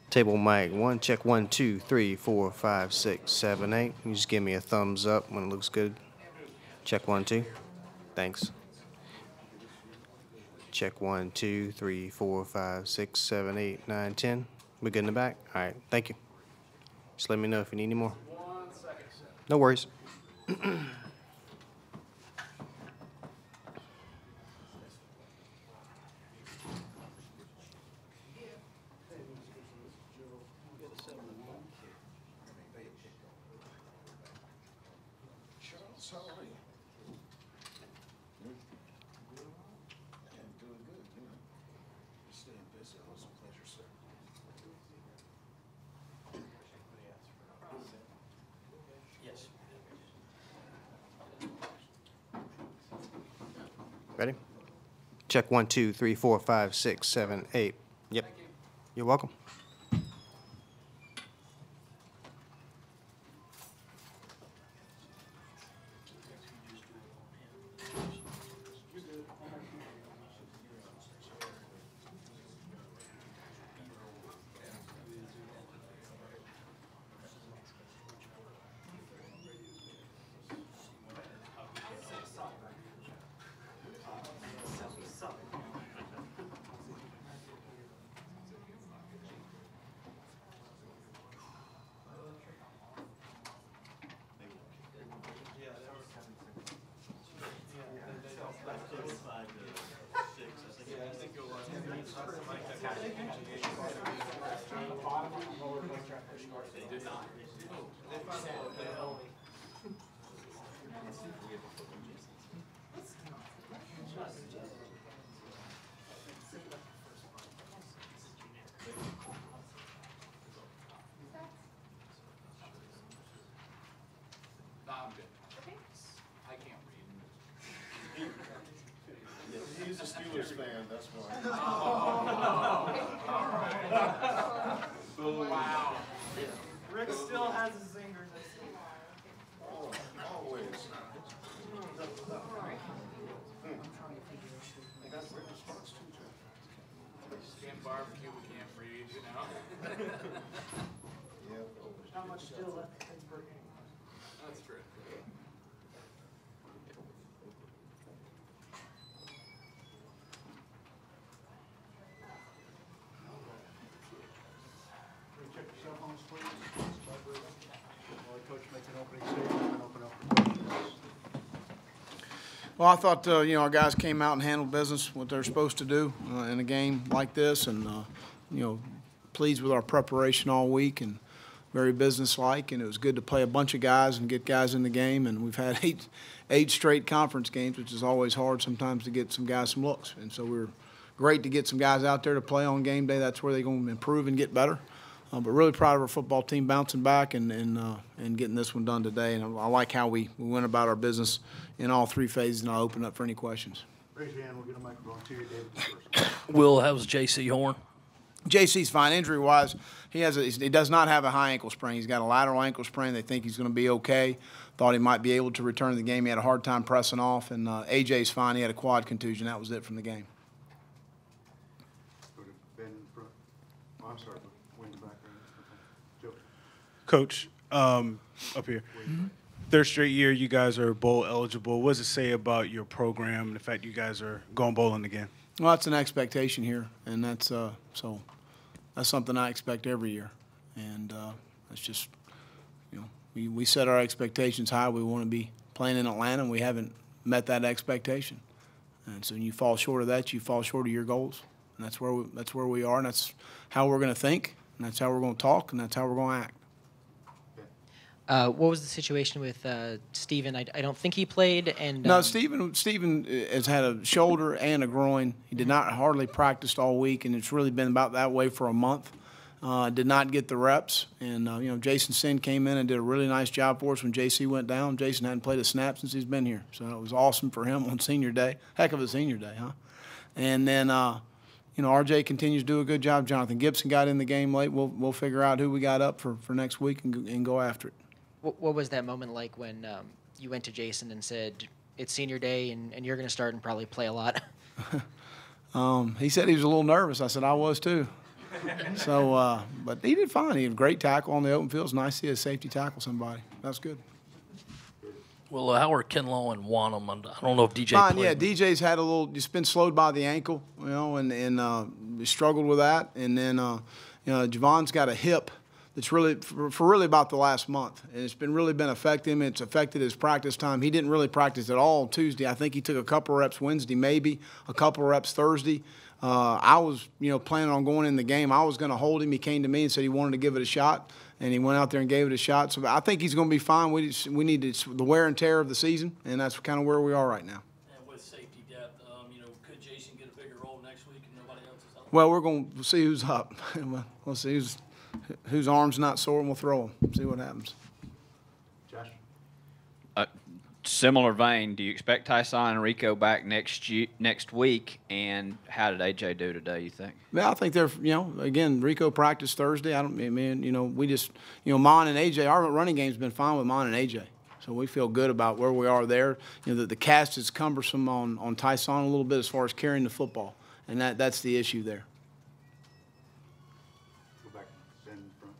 Table mic 1, check 1, 2, 3, 4, 5, 6, 7, 8. You just give me a thumbs up when it looks good. Check 1, 2. Thanks. Check 1, 2, 3, 4, 5, 6, 7, 8, 9, 10. We're good in the back? All right, thank you. Just let me know if you need any more. 1 second. No worries. Ready? Check 1, 2, 3, 4, 5, 6, 7, 8. Yep. You're welcome. I'm good. I can't read. He's a Steelers fan, that's why. All right. Wow. Rick still has his zingers. Oh, always. Can't barbecue, we can't read, you know? Not much still left in Pittsburgh. That's true. Check your cell phones, please. While the coach makes an opening statement, and open up for questions. Well, I thought, our guys came out and handled business, what they're supposed to do in a game like this, and, pleased with our preparation all week and very businesslike, and it was good to play a bunch of guys and get guys in the game, and we've had eight straight conference games, which is always hard sometimes to get some guys some looks, and so we're great to get some guys out there to play on game day. That's where they're going to improve and get better. But really proud of our football team bouncing back and getting this one done today. And I like how we went about our business in all three phases, and I'll open up for any questions. Raise your hand. We'll get a microphone to you, David. Will, how's J.C. Horn? JC's fine. Injury-wise, he does not have a high ankle sprain. He's got a lateral ankle sprain. They think he's going to be okay. Thought he might be able to return to the game. He had a hard time pressing off. And AJ's fine. He had a quad contusion. That was it from the game. Go to Ben in front. Oh, I'm sorry, way in the back there. Joe. Coach, up here. Third straight year you guys are bowl eligible. What does it say about your program and the fact you guys are going bowling again? Well, that's an expectation here, and that's so that's something I expect every year, and it's just, you know, we set our expectations high. We want to be playing in Atlanta, and we haven't met that expectation. And so when you fall short of that, you fall short of your goals, and that's where we are, and that's how we're going to think, and that's how we're going to talk, and that's how we're going to act. What was the situation with Steven? I don't think he played. And No, Steven has had a shoulder and a groin. He did not hardly practiced all week, and it's really been about that way for a month. Did not get the reps, and you know, Jason Sin came in and did a really nice job for us when JC went down. Jason hadn't played a snap since he's been here, so it was awesome for him on senior day. Heck of a senior day, huh? And then you know, RJ continues to do a good job. Jonathan Gibson got in the game late. We'll figure out who we got up for next week and go after it. what was that moment like when you went to Jason and said, it's senior day and you're going to start and probably play a lot? He said he was a little nervous. I said I was too. So, but he did fine. He had a great tackle on the open field. It's nice to see a safety tackle somebody. That's good. Well, how are Kinlaw and Wanham? I don't know if DJ Fine, played. yeah. DJ's had a little, just been slowed by the ankle, you know, and struggled with that. And then, you know, Javon's got a hip that's really, for really about the last month. And it's really been affecting him. It's affected his practice time. He didn't really practice at all Tuesday. I think he took a couple of reps Wednesday, maybe, a couple of reps Thursday. I was, you know, planning on going in the game. I was going to hold him. He came to me and said he wanted to give it a shot, and he went out there and gave it a shot. So I think he's going to be fine. We need the wear and tear of the season, and that's kind of where we are right now. And with safety depth, you know, could Jason get a bigger role next week and nobody else is up? Well, we're going to see who's up. We'll see whose arm's not sore, and we'll throw him. See what happens. Josh? Similar vein, do you expect Tyson and Rico back next week? And how did AJ do today, you think? Yeah, I think they're, you know, again, Rico practiced Thursday. You know, we just, you know, Mon and AJ, our running game's been fine with Mon and AJ. So we feel good about where we are there. You know, the cast is cumbersome on Tyson a little bit as far as carrying the football, and that's the issue there. Go back, Ben in front.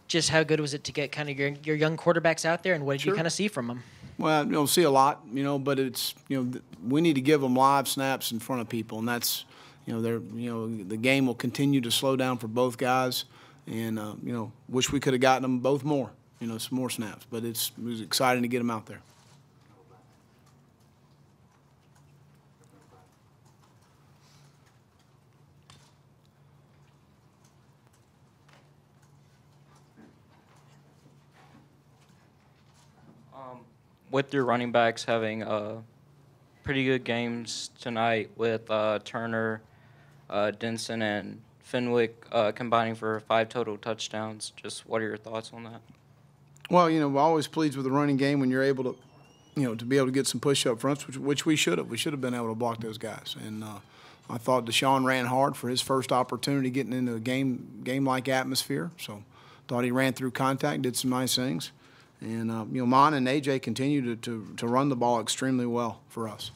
Just how good was it to get kind of your young quarterbacks out there, and what did you kind of see from them? Well, you know, see a lot, you know, but it's, you know, we need to give them live snaps in front of people, and that's, you know, the game will continue to slow down for both guys, and you know, wish we could have gotten them both more, you know, some more snaps, but it was exciting to get them out there. With your running backs having pretty good games tonight with Turner, Denson, and Fenwick combining for 5 total touchdowns, just what are your thoughts on that? Well, you know, we're always pleased with the running game when you're able to, you know, to be able to get some push-up fronts, which we should have. We should have been able to block those guys. And I thought Deshaun ran hard for his first opportunity getting into a game-like atmosphere. So thought he ran through contact, did some nice things. And, you know, Mon and AJ continue to run the ball extremely well for us.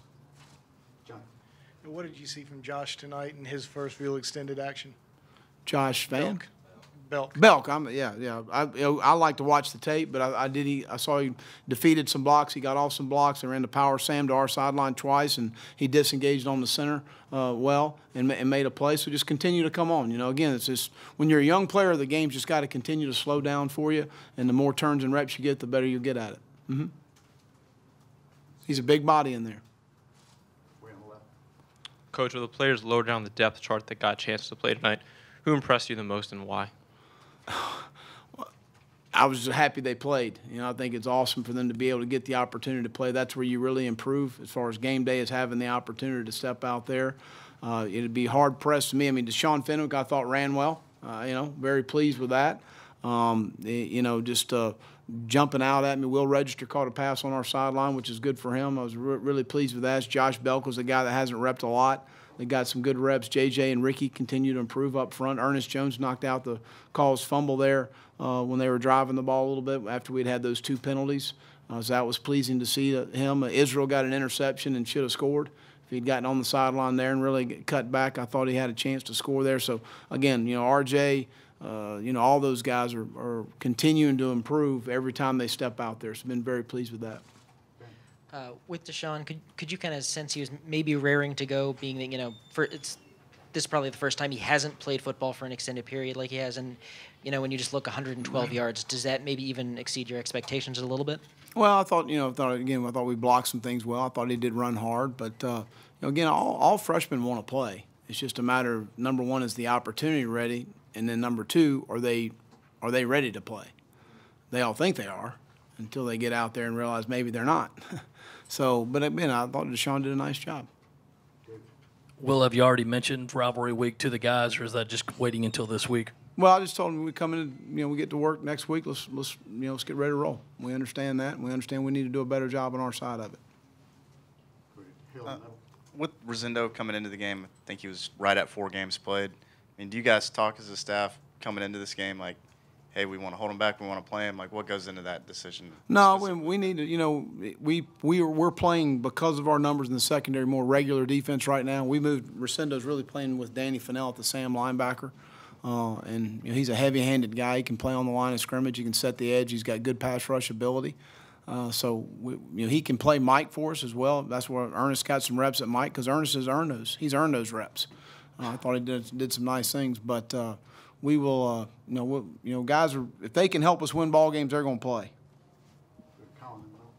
John? What did you see from Josh tonight in his first real extended action? Josh Van? Belk. Yeah. I like to watch the tape, but I saw he defeated some blocks. He got off some blocks and ran the power Sam to our sideline twice, and he disengaged on the center well and made a play. So just continue to come on. You know, again, it's just when you're a young player, the game's just got to continue to slow down for you, and the more turns and reps you get, the better you get at it. Mm-hmm. He's a big body in there. Way on the left. Coach, of the players lower down the depth chart that got a chance to play tonight, who impressed you the most and why? I was just happy they played. You know, I think it's awesome for them to be able to get the opportunity to play. That's where you really improve as far as game day is having the opportunity to step out there. It'd be hard-pressed to me. I mean, Deshaun Fenwick, I thought, ran well. You know, very pleased with that. You know, just jumping out at me. Will Register caught a pass on our sideline, which is good for him. I was really pleased with that. Josh Belk was a guy that hasn't repped a lot. They got some good reps. JJ and Ricky continue to improve up front. Ernest Jones knocked out the cause fumble there when they were driving the ball a little bit after we'd had those 2 penalties. So that was pleasing to see him. Israel got an interception and should have scored. If he'd gotten on the sideline there and really cut back, I thought he had a chance to score there. So, again, you know, RJ, you know, all those guys are continuing to improve every time they step out there. So I've been very pleased with that. With Deshaun, could you kind of sense he was maybe raring to go, being that, you know, this is probably the first time he hasn't played football for an extended period like he has. And, when you just look 112 yards, does that maybe even exceed your expectations a little bit? Well, I thought, I thought we blocked some things well. I thought he did run hard. But, again, all freshmen want to play. It's just a matter of, number one, is the opportunity ready? And then number two, are they ready to play? They all think they are until they get out there and realize maybe they're not. So, but again, I thought Deshaun did a nice job. Will, have you already mentioned rivalry week to the guys, or is that just waiting until this week? Well, I just told them we come in, we get to work next week. Let's get ready to roll. We understand that, and we understand we need to do a better job on our side of it. With Rosendo coming into the game, I think he was right at 4 games played. I mean, do you guys talk as a staff coming into this game like, hey, we want to hold him back, we want to play him? Like, what goes into that decision? No, we need to, we're playing, because of our numbers in the secondary, more regular defense right now. We moved, Rosendo's really playing with Danny Fennell at the Sam linebacker. And he's a heavy-handed guy. He can play on the line of scrimmage. He can set the edge. He's got good pass rush ability. So he can play Mike for us as well. That's where Ernest got some reps at Mike, because Ernest has earned those. He's earned those reps. I thought he did some nice things, but we will. Guys are, if they can help us win ball games, they're going to play.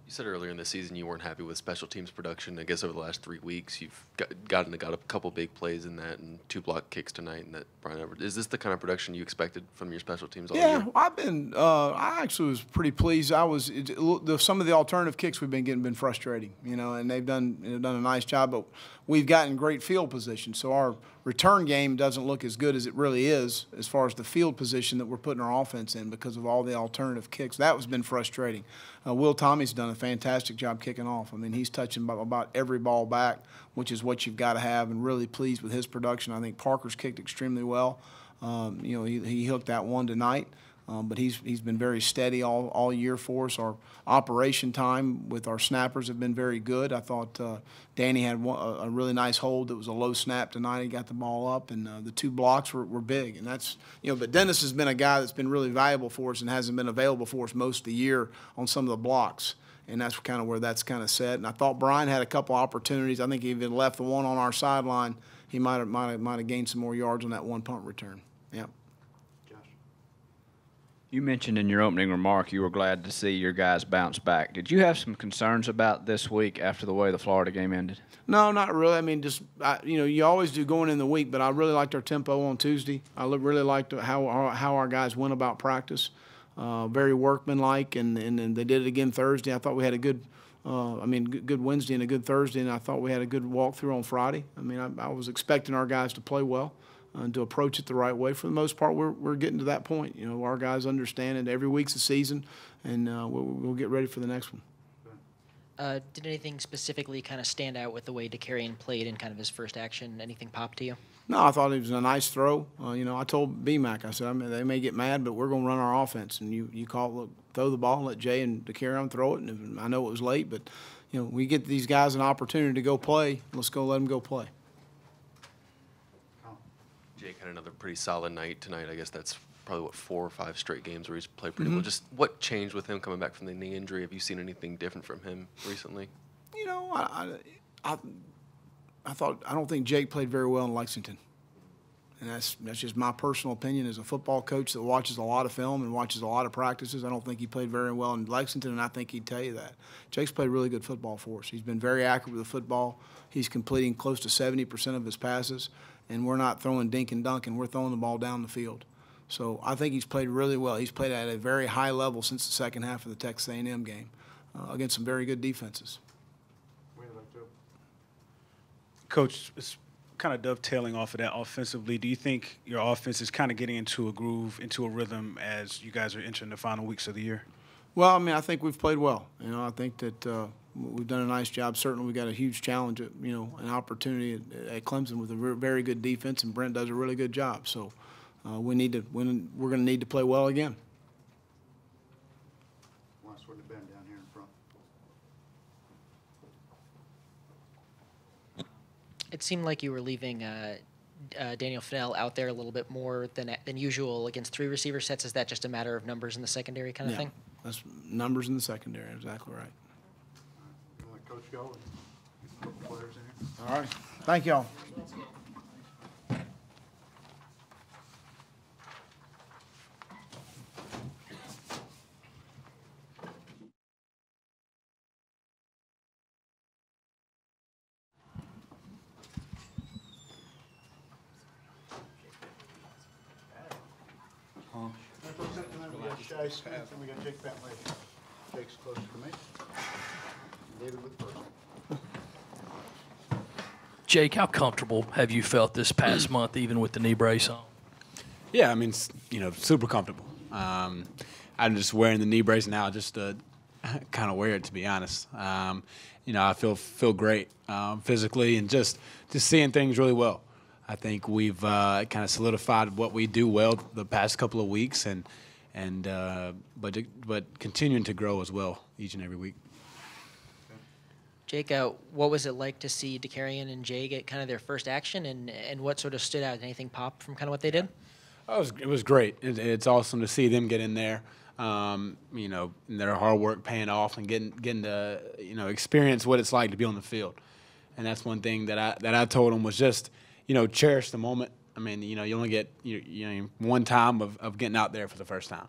You said earlier in the season you weren't happy with special teams production. I guess over the last 3 weeks you've got a couple big plays in that and 2 block kicks tonight. And that Brian Everett, is this the kind of production you expected from your special teams all year? Yeah, I actually was pretty pleased. Some of the alternative kicks we've been getting been frustrating, and they've done a nice job. But we've gotten great field position, so our return game doesn't look as good as it really is as far as the field position that we're putting our offense in because of all the alternative kicks. That has been frustrating. Will Tommy's done a fantastic job kicking off. I mean, he's touching about every ball back, which is what you've got to have, and really pleased with his production. I think Parker's kicked extremely well. He hooked that one tonight. But he's been very steady all year for us. Our operation time with our snappers have been very good. I thought Danny had a really nice hold that was a low snap tonight. He got the ball up, and the 2 blocks were big. And that's, but Dennis has been a guy that's been really valuable for us and hasn't been available for us most of the year on some of the blocks. And that's kind of where that's kind of set. And I thought Brian had a couple opportunities. I think he even left the one on our sideline. He might have gained some more yards on that 1 punt return. Yeah. You mentioned in your opening remark you were glad to see your guys bounce back. Did you have some concerns about this week after the way the Florida game ended? No, not really. I mean, you always do going in the week, but I really liked our tempo on Tuesday. I really liked how our guys went about practice. Very workmanlike, and they did it again Thursday. I thought we had a good Wednesday and a good Thursday, and I thought we had a good walkthrough on Friday. I mean, I was expecting our guys to play well. And to approach it the right way. For the most part, we're getting to that point. Our guys understand it. Every week's a season, and we'll get ready for the next one. Did anything specifically kind of stand out with the way DeCarrion played in kind of his first action? Anything pop to you? No, I thought it was a nice throw. I told BMAC, I said, they may get mad, but we're going to run our offense. And you throw the ball and let Jay and DeCarrion throw it. And I know it was late, but we get these guys an opportunity to go play. Let's go let them go play. Jake had another pretty solid night tonight. I guess that's probably, 4 or 5 straight games where he's played pretty well. Just what changed with him coming back from the knee injury? Have you seen anything different from him recently? I don't think Jake played very well in Lexington. And that's just my personal opinion as a football coach that watches a lot of film and watches a lot of practices. I don't think he played very well in Lexington, and I think he'd tell you that. Jake's played really good football for us. He's been very accurate with the football. He's completing close to 70% of his passes. And we're not throwing dink and dunk, and we're throwing the ball down the field. So I think he's played really well. He's played at a very high level since the second half of the Texas A&M game against some very good defenses. Coach, it's kind of dovetailing off of that offensively. Do you think your offense is kind of getting into a groove, into a rhythm as you guys are entering the final weeks of the year? Well, I mean, I think we've played well. I think that we've done a nice job. Certainly, we got a huge challenge, an opportunity at Clemson with a very good defense, and Brent does a really good job. So we're going to need to play well again. Last word to Ben down here in front. It seemed like you were leaving Daniel Fennell out there a little bit more than usual against 3 receiver sets. Is that just a matter of numbers in the secondary kind of thing? That's numbers in the secondary. Exactly right. Let Coach go and put the players in here. All right. Thank y'all. Shai Smith, and we got Jake Bentley. Jake's closer to me. David with first. Jake, how comfortable have you felt this past month, even with the knee brace on? Yeah, I mean, super comfortable. I'm just wearing the knee brace now just to kind of wear it, to be honest. I feel great physically and just seeing things really well. I think we've kind of solidified what we do well the past couple of weeks, but continuing to grow as well each and every week. Jake, what was it like to see DeCarian and Jay get kind of their first action, and what sort of stood out? Anything pop from kind of what they did? It was great. It's awesome to see them get in there. And their hard work paying off and getting to experience what it's like to be on the field. And that's one thing that I told them was just cherish the moment. I mean, you only get one time of getting out there for the first time.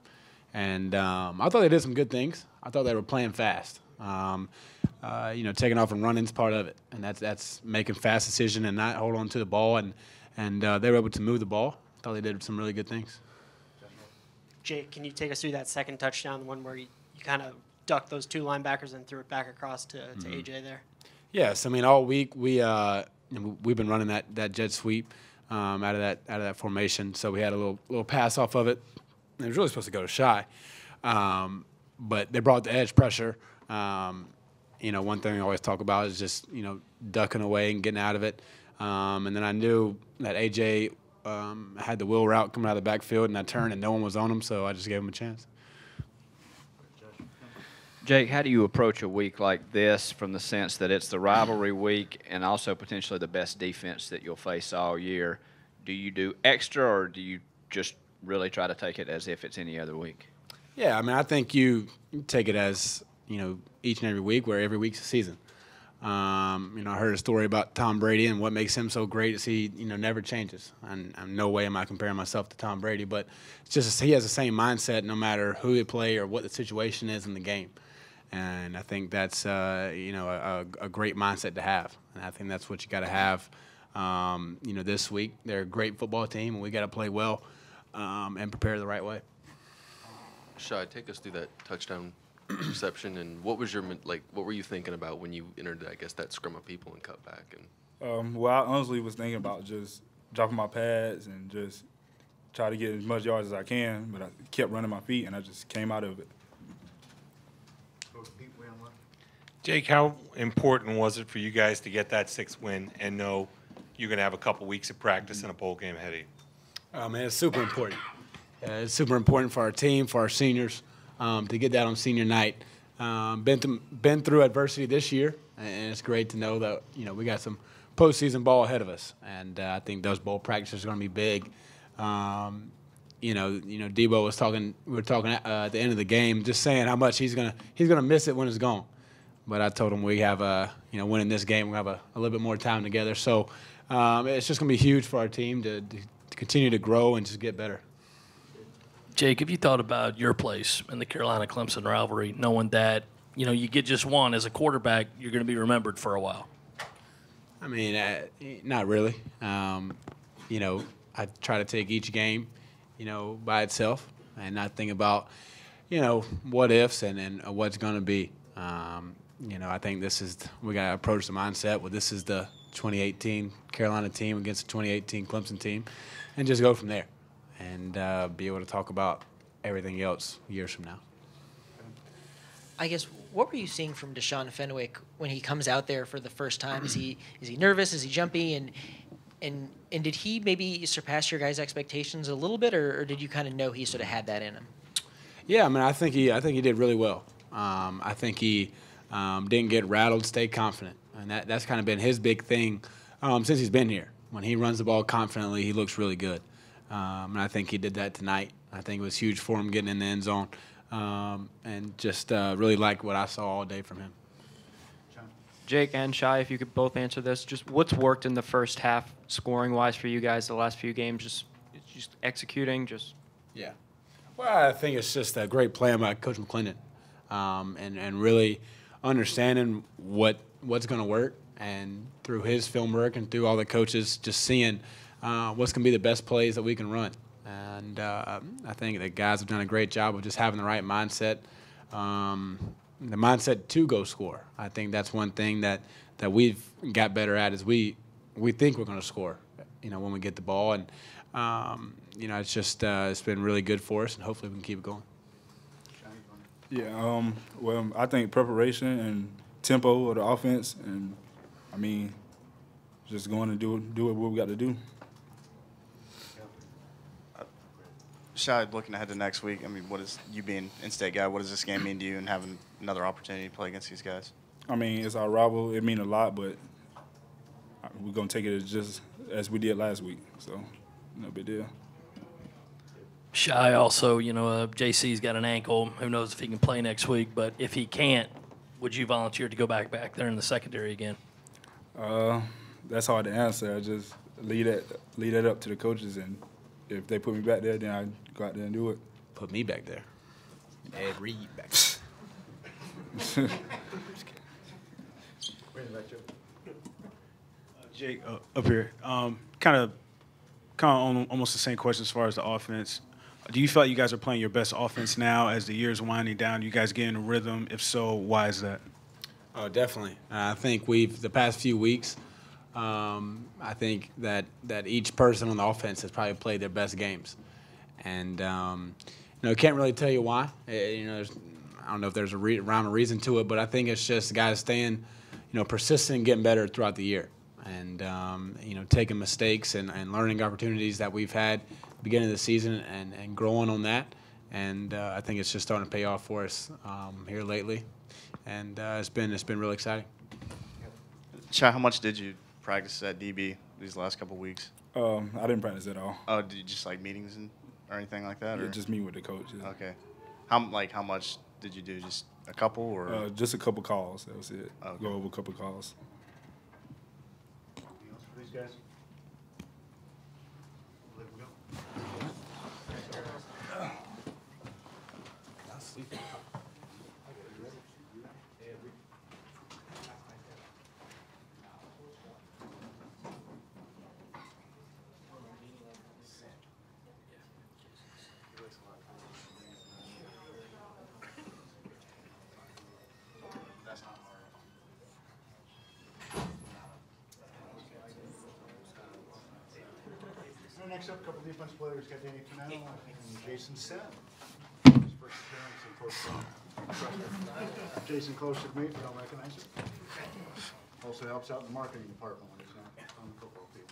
And I thought they did some good things. I thought they were playing fast. Taking off and running is part of it, and that's making fast decision and not hold on to the ball, and they were able to move the ball. I thought they did some really good things. Jake, can you take us through that second touchdown, the one where you kind of ducked those two linebackers and threw it back across to AJ there? Yes, I mean all week we've been running that jet sweep out of that formation, so we had a little pass off of it. It was really supposed to go to Shy, but they brought the edge pressure. One thing I always talk about is just ducking away and getting out of it. And then I knew that AJ had the wheel route coming out of the backfield, and I turned and no one was on him, so I just gave him a chance. Jake, how do you approach a week like this from the sense that it's the rivalry week and also potentially the best defense that you'll face all year? Do you do extra, or do you just really try to take it as if it's any other week? Yeah, I mean, I think you take it as, each and every week, where every week's a season. I heard a story about Tom Brady, and what makes him so great is he, never changes. And no way am I comparing myself to Tom Brady, but it's just he has the same mindset no matter who they play or what the situation is in the game. And I think that's, a great mindset to have. And I think that's what you got to have, this week. They're a great football team, and we got to play well and prepare the right way. Shai, take us through that touchdown reception, and what were you thinking about when you entered, I guess, that scrum of people and cut back? And Well, I honestly was thinking about just dropping my pads and just try to get as much yards as I can, but I kept running my feet, and I just came out of it. Jake, how important was it for you guys to get that 6th win and know you're going to have a couple weeks of practice and a bowl game ahead of you? Oh, man, it's super important. It's super important for our team, for our seniors, to get that on senior night. Been through adversity this year, and it's great to know that we got some postseason ball ahead of us, and I think those bowl practices are going to be big. Debo was talking. We were talking at the end of the game, just saying how much he's gonna miss it when it's gone. But I told him we have winning this game, we have a little bit more time together. So it's just gonna be huge for our team to continue to grow and just get better. Jake, have you thought about your place in the Carolina-Clemson rivalry, knowing that, you get just one as a quarterback, you're going to be remembered for a while? I mean, not really. I try to take each game, by itself and not think about, what ifs and what's going to be. I think we got to approach the mindset well, this is the 2018 Carolina team against the 2018 Clemson team, and just go from there. And be able to talk about everything else years from now. I guess, what were you seeing from Deshaun Fenwick when he comes out there for the first time? Is he nervous? Is he jumpy? And did he maybe surpass your guys' expectations a little bit, or did you kind of know he sort of had that in him? Yeah, I mean, I think he did really well. I think he didn't get rattled, stayed confident, and that's kind of been his big thing since he's been here. When he runs the ball confidently, he looks really good. And I think he did that tonight. I think it was huge for him getting in the end zone, and just really like what I saw all day from him. Jake and Shai, if you could both answer this, just what's worked in the first half scoring-wise for you guys the last few games? Just executing, Yeah. Well, I think it's just a great plan by Coach McClendon, and really understanding what's going to work, and through his film work and through all the coaches, just seeing what's going to be the best plays that we can run. And I think the guys have done a great job of just having the right mindset, the mindset to go score. I think that's one thing that we've got better at is we think we're going to score, when we get the ball. And, it's just it's been really good for us, and hopefully we can keep it going. Yeah, well, I think preparation and tempo of the offense, and, just going to do what we got to do. Shai, looking ahead to next week, what is you being in-state guy? What does this game mean to you, and having another opportunity to play against these guys? It's our rival. It means a lot, but we're gonna take it just as we did last week. So, no big deal. Shai also, JC's got an ankle. Who knows if he can play next week? But if he can't, would you volunteer to go back there in the secondary again? That's hard to answer. I just leave that up to the coaches, and if they put me back there, then I go out there and do it. Put me back there. Ed Reed back there. Jake, up here. Kind of on almost the same question as far as the offense. Do you feel like you guys are playing your best offense now as the year's winding down? You guys getting a rhythm? If so, why is that? Oh, definitely. I think the past few weeks, I think that each person on the offense has probably played their best games. And, can't really tell you why. I don't know if there's a rhyme or reason to it, but I think it's just guys staying, persistent and getting better throughout the year. And, taking mistakes and learning opportunities that we've had at the beginning of the season and growing on that. And I think it's just starting to pay off for us here lately. And it's been really exciting. Shai, how much did you practice at DB these last couple of weeks? I didn't practice at all. Oh, did you just meetings or anything like that? Yeah, or? just meet with the coach. Yeah. Okay. How much did you do? Just a couple or? Just a couple calls. That was it. Okay. Go over a couple calls. Anything else for these guys? Let them go. Next up, a couple defense players. Got Danny Pinell and Jason Senn. His first appearance in postgame. Jason, close to me if you don't recognize him. Also helps out in the marketing department when he's not on the football field.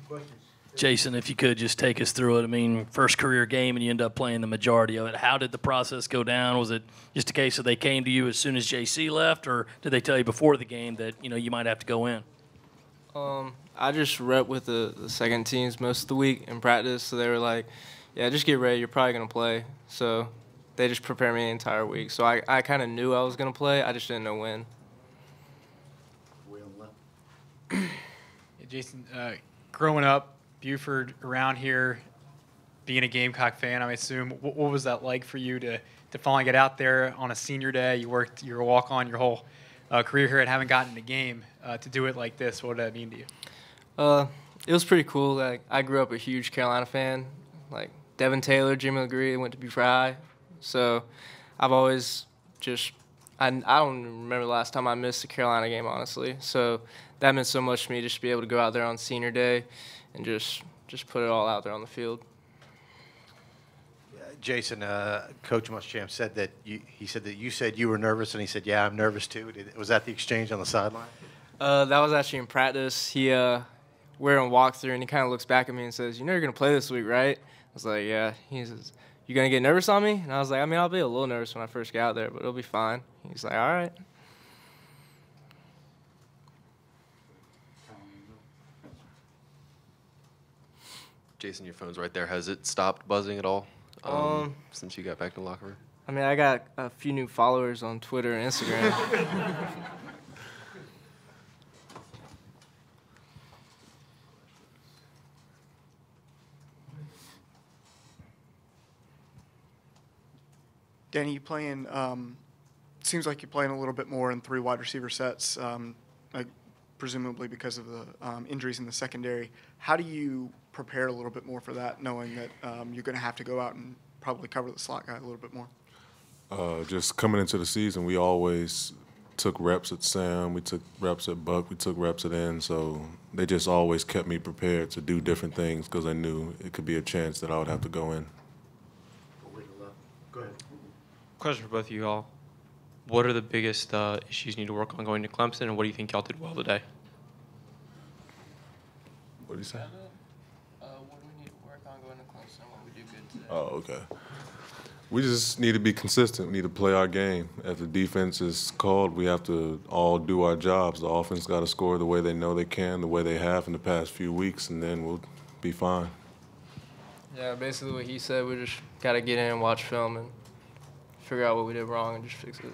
Questions? Jason, if you could just take us through it. First career game, and you end up playing the majority of it. How did the process go down? Was it just a case of they came to you as soon as JC left, or did they tell you before the game that you might have to go in? I just rep with the second teams most of the week in practice, so they were like, yeah, just get ready. You're probably going to play. So they just prepared me the entire week. So I kind of knew I was going to play. I just didn't know when. Hey, Jason, growing up, Buford, around here, being a Gamecock fan, I assume, what was that like for you to finally get out there on a senior day? You worked, you're a walk-on your whole career here and haven't gotten in a game. To do it like this, what did that mean to you? It was pretty cool. I grew up a huge Carolina fan. Devin Taylor, Jimmy LeGree went to Buford High. So I've always I don't remember the last time I missed a Carolina game, honestly. So that meant so much to me just to be able to go out there on senior day and just put it all out there on the field. Jason, Coach Muschamp said that he said that you said you were nervous, and he said, yeah, I'm nervous too. Was that the exchange on the sideline? That was actually in practice. We're on walkthrough, and he kind of looks back at me and says, you know you're going to play this week, right? I was like, yeah. He says, you going to get nervous on me? And I was like, I'll be a little nervous when I first get out there, but it'll be fine. He's like, all right. Jason, your phone's right there. Has it stopped buzzing at all since you got back to the locker room? I got a few new followers on Twitter and Instagram. Danny, you playing? Seems like you're playing a little bit more in 3 wide receiver sets. presumably because of the injuries in the secondary. How do you prepare a little bit more for that, knowing that you're going to have to go out and probably cover the slot guy a little bit more? Just coming into the season, we always took reps at Sam, we took reps at Buck, we took reps at N, so they just always kept me prepared to do different things because I knew it could be a chance that I would have to go in. Go ahead. Question for both of you all. What are the biggest issues you need to work on going to Clemson, and what do you think y'all did well today? What did you say? What do we need to work on going to Clemson? What we do good today? Oh, okay. We just need to be consistent. We need to play our game. If the defense is called, we have to all do our jobs. The offense got to score the way they know they can, the way they have in the past few weeks, and then we'll be fine. Yeah, basically what he said, we just got to get in and watch film and figure out what we did wrong and just fix it.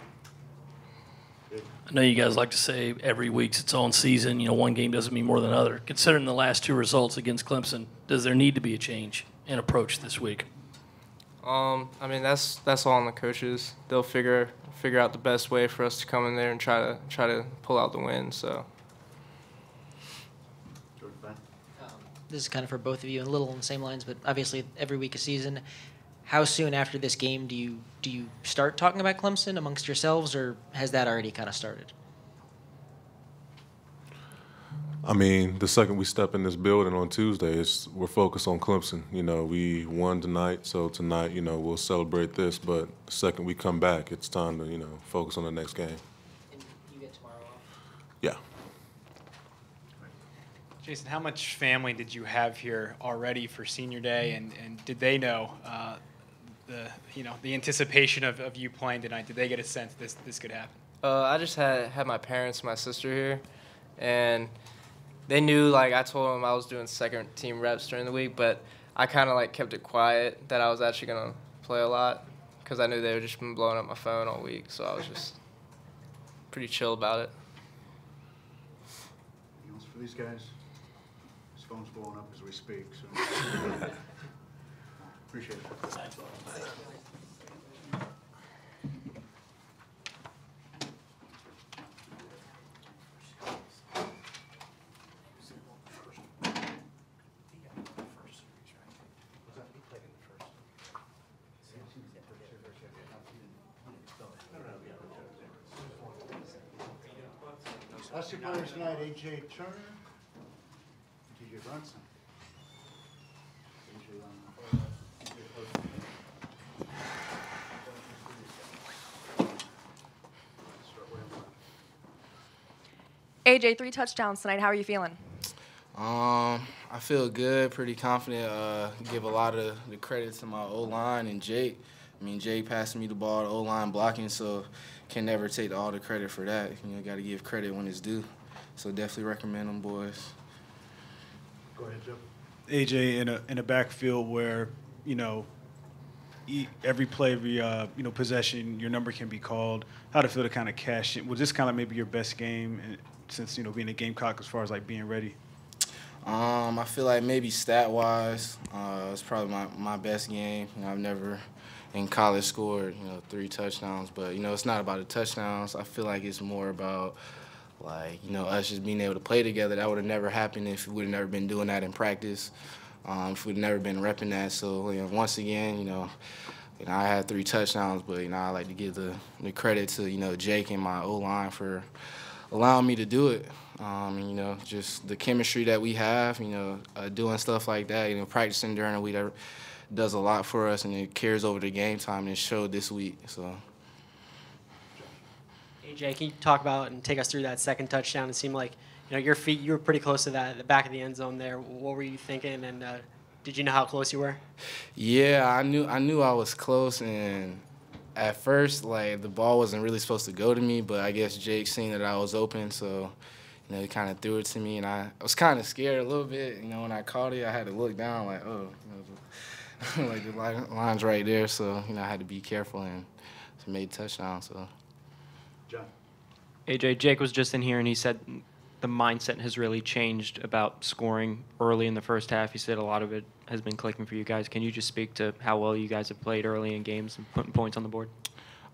I know you guys like to say every week's its own season. You know, one game doesn't mean more than another. Considering the last two results against Clemson, does there need to be a change in approach this week? I mean that's all on the coaches. They'll figure out the best way for us to come in there and try to pull out the win. So. This is kind of for both of you, and a little on the same lines, but obviously every week a season. How soon after this game do you start talking about Clemson amongst yourselves, or has that already kind of started? I mean, the second we step in this building on Tuesday, we're focused on Clemson. You know, we won tonight, so tonight, you know, we'll celebrate this. But the second we come back, it's time to, you know, focus on the next game. And you get tomorrow off? Yeah. Jason, how much family did you have here already for Senior Day, and did they know the anticipation of you playing tonight? Did they get a sense this could happen? I just had my parents, my sister here, and they knew, like, I told them I was doing second team reps during the week, but I kind of, like, kept it quiet that I was actually going to play a lot because I knew they would just been blowing up my phone all week, so I was just pretty chill about it. Anything else for these guys? His phone's blowing up as we speak, so appreciate it. Last two players tonight, A.J. Turner, T.J. Brunson. AJ, 3 touchdowns tonight. How are you feeling? I feel good, pretty confident. Give a lot of the credit to my O-line and Jake. I mean, Jake passing me the ball, the O-line blocking, so can never take all the credit for that. You know, got to give credit when it's due. So definitely recommend them boys. Go ahead, Joe. AJ, in a backfield where, you know, every play, every possession, your number can be called. How'd it feel to kind of cash in? Was this kind of maybe your best game since, you know, being a Gamecock as far as like being ready? I feel like maybe stat-wise, it's probably my best game. You know, I've never in college scored, you know, 3 touchdowns, but, you know, it's not about the touchdowns. I feel like it's more about, like, you know, us just being able to play together. That would have never happened if we would have never been doing that in practice, if we'd never been repping that. So, you know, once again, you know, I had 3 touchdowns, but, you know, I like to give the credit to, you know, Jake and my O-line for allowing me to do it. And, you know, just the chemistry that we have, you know, doing stuff like that, you know, practicing during the week, that does a lot for us, and it carries over to game time, and it showed this week. So. AJ, can you talk about and take us through that second touchdown? It seemed like, you know, your feet, you were pretty close to the back of the end zone there. What were you thinking, and did you know how close you were? Yeah, I knew I was close, and at first, like, the ball wasn't really supposed to go to me, but I guess Jake seen that I was open, so, you know, he kind of threw it to me, and I was kind of scared a little bit. You know, when I caught it, I had to look down, like, oh, you know, like the line's right there, so, you know, I had to be careful and made touchdown. So. John. AJ, Jake was just in here, and he said the mindset has really changed about scoring early in the first half. He said a lot of it has been clicking for you guys. Can you just speak to how well you guys have played early in games and putting points on the board?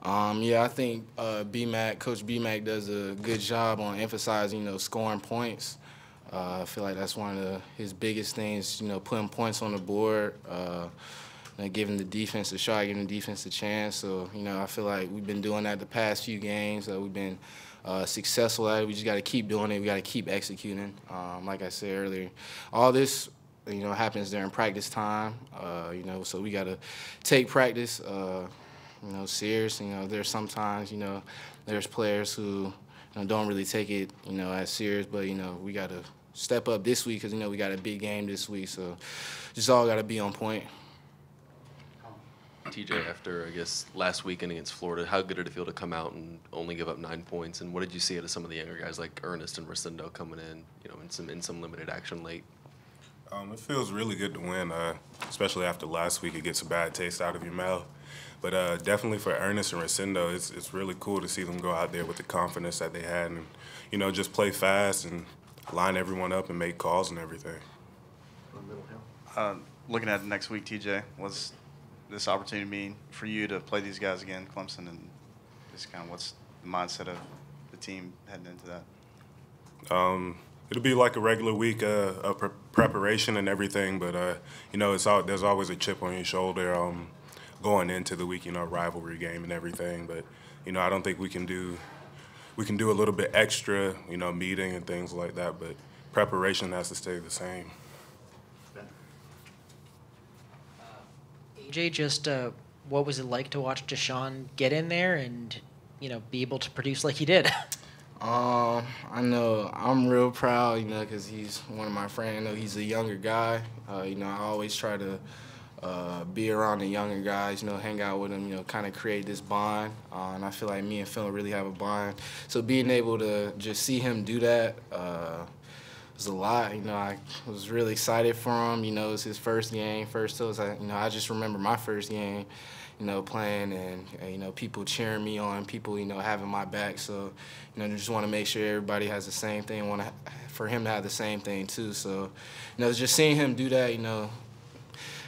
Yeah, I think Coach B-Mac does a good job on emphasizing, scoring points. I feel like that's one of his biggest things, putting points on the board, giving the defense a shot, giving the defense a chance. So, I feel like we've been doing that the past few games. We've been successful at it. We just got to keep doing it. We got to keep executing. Like I said earlier, all this, happens during practice time. So we got to take practice, serious. There's sometimes, there's players who don't really take it, as serious. But we got to step up this week because we got a big game this week. So just all got to be on point. TJ, after, I guess, last weekend against Florida, how good did it feel to come out and only give up 9 points? And what did you see out of some of the younger guys like Ernest and Rosendo coming in, in some limited action late? It feels really good to win, especially after last week. It gets a bad taste out of your mouth. But definitely for Ernest and Rosendo, it's really cool to see them go out there with the confidence that they had and, just play fast and line everyone up and make calls and everything. Looking at next week, TJ, what's this opportunity mean for you to play these guys again, Clemson, and just kind of what's the mindset of the team heading into that? It'll be like a regular week of preparation and everything, but there's always a chip on your shoulder going into the week, rivalry game and everything. But I don't think we can do a little bit extra, meeting and things like that. But preparation has to stay the same. AJ, just what was it like to watch Deshaun get in there and be able to produce like he did? I know I'm real proud, because he's one of my friends. I know he's a younger guy. I always try to be around the younger guys, hang out with them, kind of create this bond. And I feel like me and Phil really have a bond. So being able to just see him do that was a lot. I was really excited for him. It was his first game, first toast. I just remember my first game, playing and, people cheering me on, people, having my back. So, just want to make sure everybody has the same thing. Want for him to have the same thing too. So, just seeing him do that,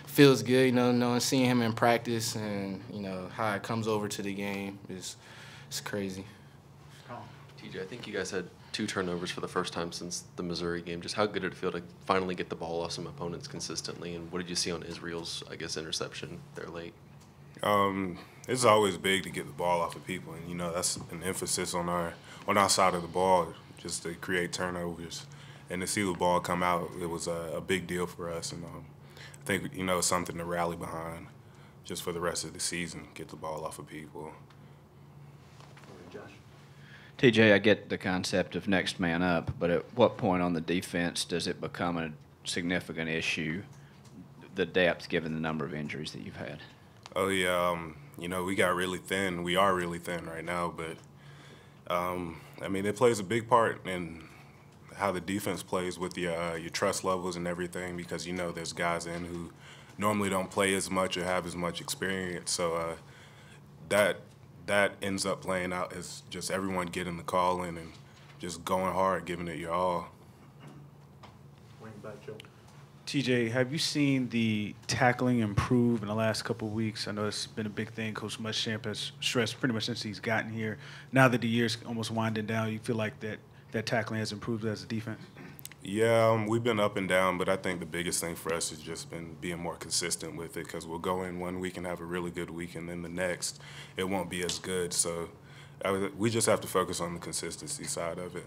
feels good. Knowing seeing him in practice and how it comes over to the game it's crazy. TJ, I think you guys had 2 turnovers for the first time since the Missouri game. Just how good did it feel to finally get the ball off some opponents consistently? And what did you see on Israel's, interception there late? It's always big to get the ball off of people, and that's an emphasis on our side of the ball, just to create turnovers, and to see the ball come out. It was a big deal for us, and I think it's something to rally behind, just for the rest of the season. Get the ball off of people. TJ, I get the concept of next man up, but at what point on the defense does it become a significant issue, the depth, given the number of injuries that you've had? Oh, yeah. We got really thin. We are really thin right now, but, it plays a big part in how the defense plays with your trust levels and everything, because, there's guys in who normally don't play as much or have as much experience. So that ends up playing out as just everyone getting the call in and just going hard, giving it your all. TJ, have you seen the tackling improve in the last couple of weeks? I know it's been a big thing Coach Muschamp has stressed pretty much since he's gotten here. Now that the year's almost winding down, you feel like that tackling has improved as a defense? Yeah, we've been up and down, but I think the biggest thing for us has just been being more consistent with it, because we'll go in one week and have a really good week, and then the next it won't be as good. So we just have to focus on the consistency side of it.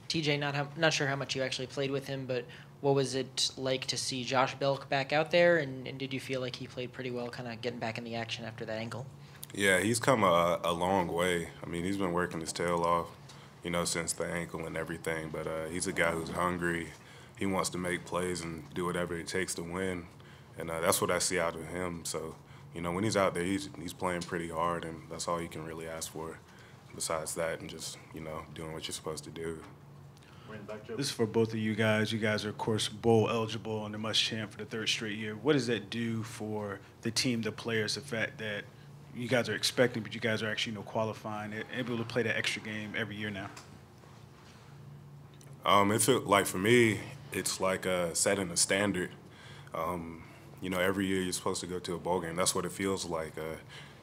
TJ, not sure how much you actually played with him, but what was it like to see Josh Belk back out there, and did you feel like he played pretty well, kind of getting back in the action after that ankle? Yeah, he's come a long way. He's been working his tail off, since the ankle and everything, but he's a guy who's hungry. He wants to make plays and do whatever it takes to win, and that's what I see out of him. So, when he's out there, he's playing pretty hard, and that's all you can really ask for besides that, and just, doing what you're supposed to do. This is for both of you guys. You guys are, of course, bowl eligible and the Muschamp for the 3rd straight year. What does that do for the team, the players, the fact that you guys are expecting, but you guys are actually qualifying, able to play that extra game every year now? It feels like, for me, it's like setting a standard. you know, every year you're supposed to go to a bowl game. That's what it feels like,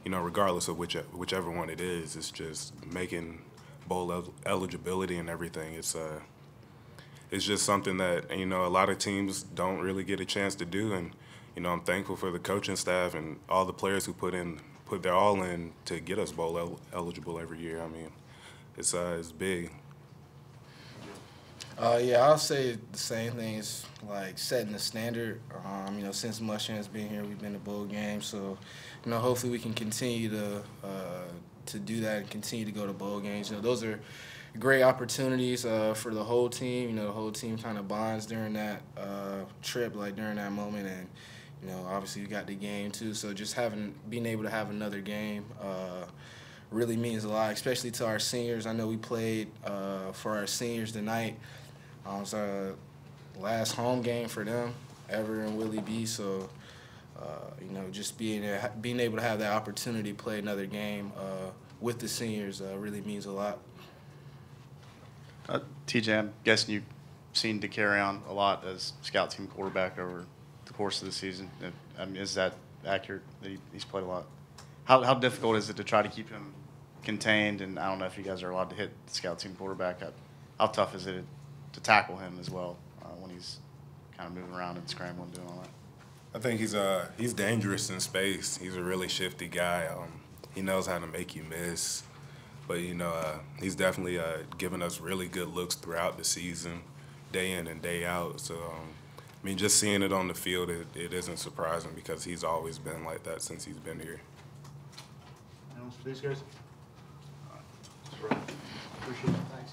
you know, regardless of whichever one it is. It's just making bowl eligibility and everything. It's just something that, you know, a lot of teams don't really get a chance to do. And, you know, I'm thankful for the coaching staff and all the players who put their all in to get us bowl eligible every year. I mean, it's big. Yeah, I'll say the same thing. It's like setting the standard. You know, since Muschamp has been here, we've been to bowl games. So, you know, hopefully we can continue to do that and continue to go to bowl games. You know, those are great opportunities for the whole team. You know, the whole team kind of bonds during that trip, like during that moment. And, you know, obviously you got the game too. So just being able to have another game really means a lot, especially to our seniors. I know we played for our seniors tonight. It was our last home game for them ever in Willie B. So, you know, just being able to have that opportunity to play another game with the seniors really means a lot. TJ, I'm guessing you've seen DeCarrion a lot as scout team quarterback over the course of the season. I mean, is that accurate that he's played a lot? How difficult is it to try to keep him contained? And I don't know if you guys are allowed to hit the scout team quarterback. How tough is it to tackle him as well when he's kind of moving around and scrambling, doing all that? I think he's dangerous in space. He's a really shifty guy. He knows how to make you miss. But, you know, he's definitely given us really good looks throughout the season, day in and day out. So, I mean, just seeing it on the field, it isn't surprising because he's always been like that since he's been here. Anyone else for these guys? Appreciate it. Thanks.